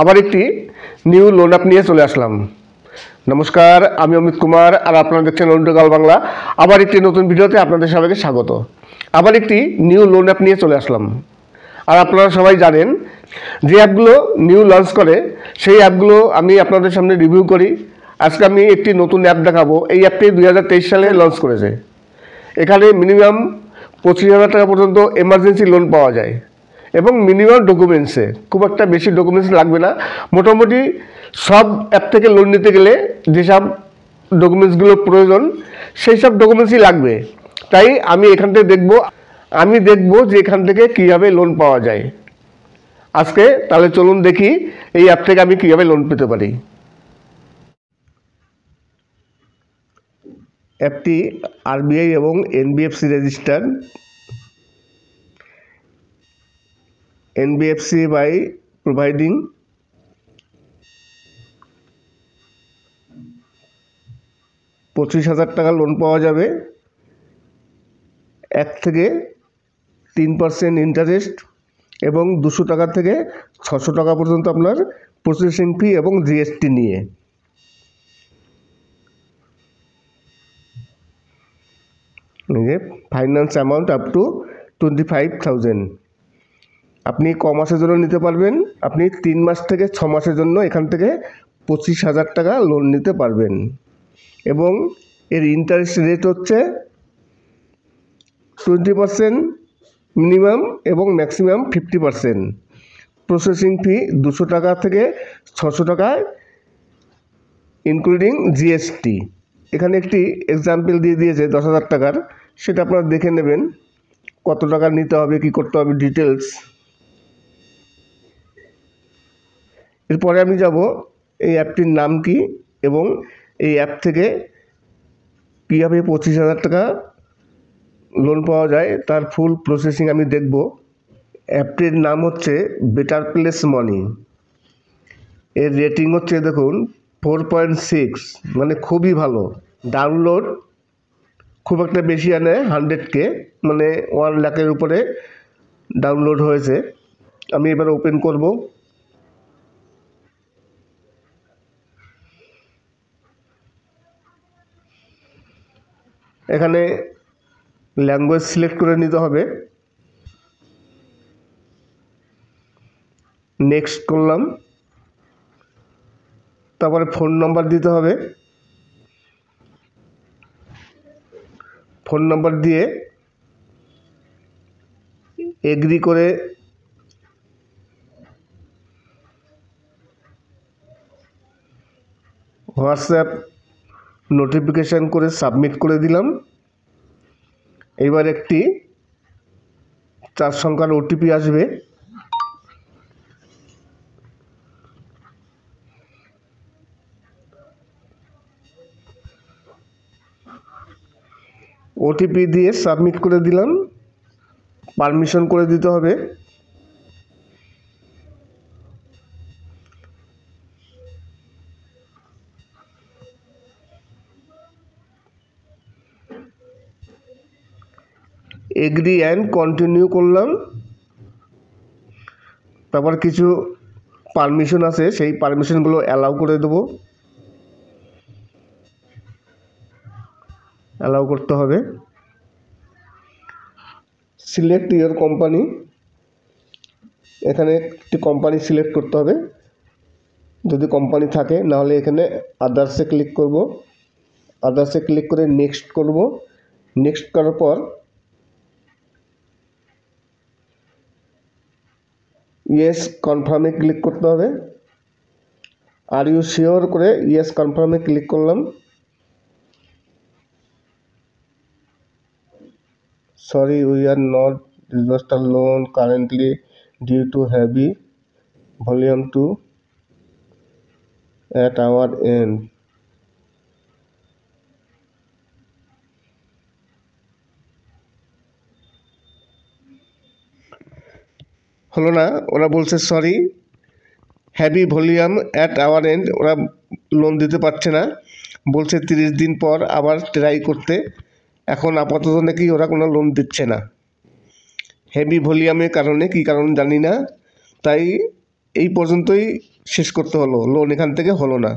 আবার একটি new loan app নিয়ে চলে আসলাম। নমস্কার, আমি অমিত কুমার আর আপনারা দেখছেন অন্ডকাল বাংলা। আবার একটি নতুন ভিডিওতে আপনাদের সবাইকে স্বাগত। আবার একটি নিউ লোন অ্যাপ নিয়ে চলে আসলাম। আর আপনারা সবাই জানেন যে অ্যাপগুলো নিউ লঞ্চ করে সেই অ্যাপগুলো আমি আপনাদের সামনে রিভিউ করি। আজকে আমি একটি নতুন অ্যাপ দেখাবো। এই অ্যাপটি 2023 সালে লঞ্চ করেছে। এখানে মিনিমাম 25,000 টাকা পর্যন্ত এমার্জেন্সি লোন পাওয়া যায় এবং মিনিমাম ডকুমেন্টসে, খুব একটা বেশি ডকুমেন্টস লাগবে না। মোটামুটি সব অ্যাপ থেকে লোন নিতে গেলে যেসব ডকুমেন্টসগুলো প্রয়োজন সেই সব ডকুমেন্টসই লাগবে। তাই আমি এখান থেকে দেখব যে এখান থেকে কীভাবে লোন পাওয়া যায়। আজকে তাহলে চলুন দেখি এই অ্যাপ থেকে আমি কীভাবে লোন পেতে পারি। অ্যাপটি আরবিআই এবং NBFC registered. NBFC by providing 25,000 টাকা লোন পাওয়া যাবে। 1 থেকে 3% ইন্টারেস্ট এবং 200 টাকা থেকে 600 টাকা পর্যন্ত আপনার প্রসেসিং ফি এবং জিএসটি নিয়ে। Finance amount up to 25,000। আপনি ক মাসের জন্য নিতে পারবেন? আপনি 3 মাস থেকে 6 মাসের জন্য এখান থেকে 25,000 টাকা লোন নিতে পারবেন এবং এর ইন্টারেস্ট রেট হচ্ছে 20% মিনিমাম এবং ম্যাক্সিমাম 50%। প্রসেসিং ফি 200 টাকা থেকে 600 টাকায় ইনক্লুডিং জিএসটি। এখানে একটি এক্সাম্পল দিয়ে দিয়েছে 10,000 টাকার, সেটা আপনারা দেখে নেবেন কত টাকা নিতে হবে, কি করতে হবে, ডিটেলস। এরপরে আমি যাব এই অ্যাপটির নাম কি এবং এই অ্যাপ থেকে কীভাবে 25,000 টাকা লোন পাওয়া যায় তার ফুল প্রসেসিং আমি দেখব। অ্যাপটির নাম হচ্ছে বেটার প্লেস মানি। এর রেটিং হচ্ছে দেখুন 4.6, মানে খুবই ভালো। ডাউনলোড খুব একটা বেশি আনে, 100K, মানে 1 লাখের উপরে ডাউনলোড হয়েছে। আমি এবার ওপেন করব। এখানে ল্যাঙ্গুয়েজ সিলেক্ট করে নিতে হবে। নেক্সট করলাম। তারপরে ফোন নাম্বার দিতে হবে। ফোন নাম্বার দিয়ে এগ্রি করে হোয়াটসঅ্যাপ নোটিফিকেশান করে সাবমিট করে দিলাম। এবার একটি 4 সংখ্যার ওটিপি আসবে। ওটিপি দিয়ে সাবমিট করে দিলাম। পারমিশন করে দিতে হবে। এগ্রি অ্যান্ড কন্টিনিউ করলাম। তারপর কিছু পারমিশন আছে, সেই পারমিশনগুলো অ্যালাউ করে দেবো। অ্যালাউ করতে হবে। Select your company. এখানে একটি কোম্পানি সিলেক্ট করতে হবে যদি কোম্পানি থাকে, নাহলে এখানে আদার্সে ক্লিক করব। আদার্সে ক্লিক করে নেক্সট করব। নেক্সট করার পর ইয়েস কনফার্মে ক্লিক করতে হবে। আর ইউ শিওর করে ইয়েস কনফার্মে ক্লিক করলাম। Sorry, we are not disbursed loan currently due to heavy volume to at our end। হলো না, ওরা বলছে sorry heavy volume at our end, ওরা লোন দিতে পারছে না, বলছে 30 দিন পর আবার ট্রাই করতে। এখন আপাতত নাকি ওরা কোনো লোন দিচ্ছে না হেভি ভলিউমের কারণে, কী কারণ জানি না। তাই এই পর্যন্তই শেষ করতে হলো, লোন এখান থেকে হলো না।